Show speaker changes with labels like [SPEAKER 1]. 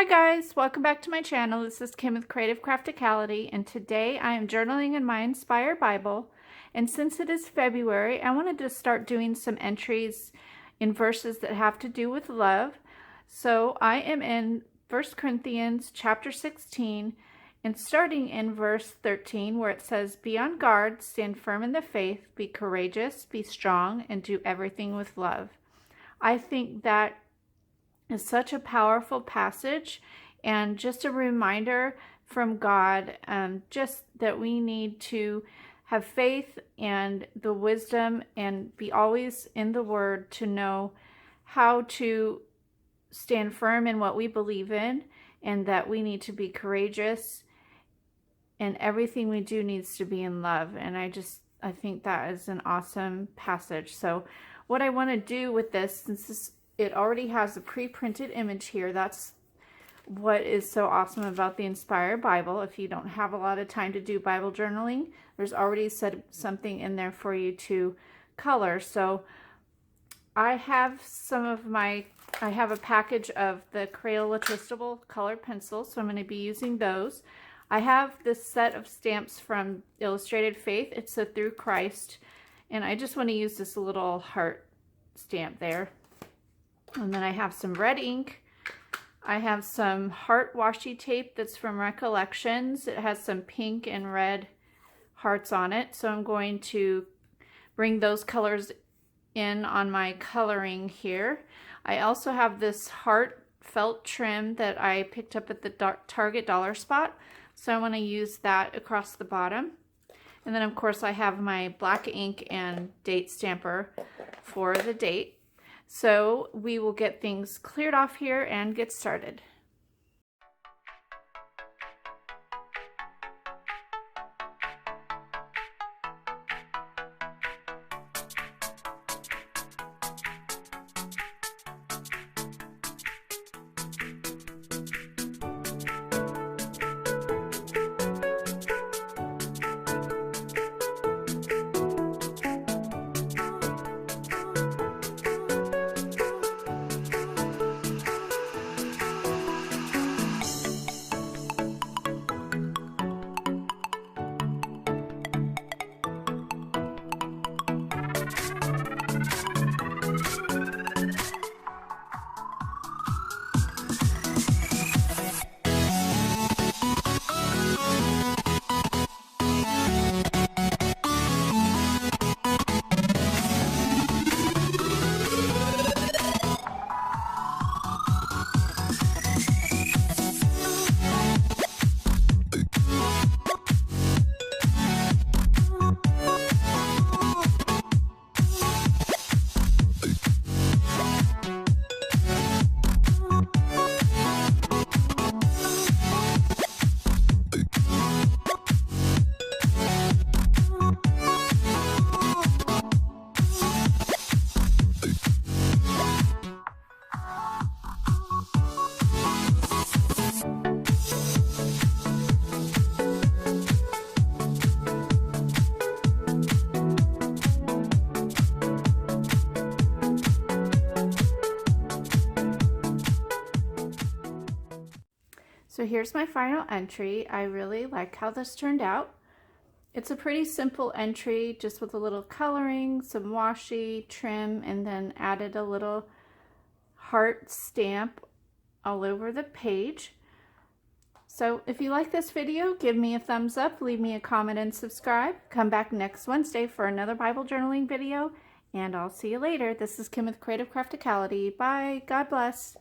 [SPEAKER 1] Hi guys, welcome back to my channel. This is Kim with Creative Crafticality, and today I am journaling in my Inspire Bible. And since it is February, I wanted to start doing some entries in verses that have to do with love. So I am in 1 Corinthians chapter 16 and starting in verse 13, where it says, "Be on guard, stand firm in the faith, be courageous, be strong, and do everything with love." I think that is such a powerful passage, and just a reminder from God, just that we need to have faith and the wisdom and be always in the Word to know how to stand firm in what we believe in, and that we need to be courageous, and everything we do needs to be in love. And I think that is an awesome passage. So what I want to do with this, since it already has a pre-printed image here. That's what is so awesome about the Inspire Bible. If you don't have a lot of time to do Bible journaling, there's already something in there for you to color. So I have I have a package of the Crayola twistable colored pencils, so I'm going to be using those. I have this set of stamps from Illustrated Faith. It's a Through Christ, and I just want to use this little heart stamp there. And then I have some red ink. I have some heart washi tape that's from Recollections. It has some pink and red hearts on it. So I'm going to bring those colors in on my coloring here. I also have this heart felt trim that I picked up at the Target dollar spot. So I want to use that across the bottom. And then of course I have my black ink and date stamper for the date. So we will get things cleared off here and get started. So here's my final entry. I really like how this turned out. It's a pretty simple entry, just with a little coloring, some washi, trim, and then added a little heart stamp all over the page. So if you like this video, give me a thumbs up, leave me a comment, and subscribe. Come back next Wednesday for another Bible journaling video, and I'll see you later. This is Kim with Creative Crafticality. Bye. God bless.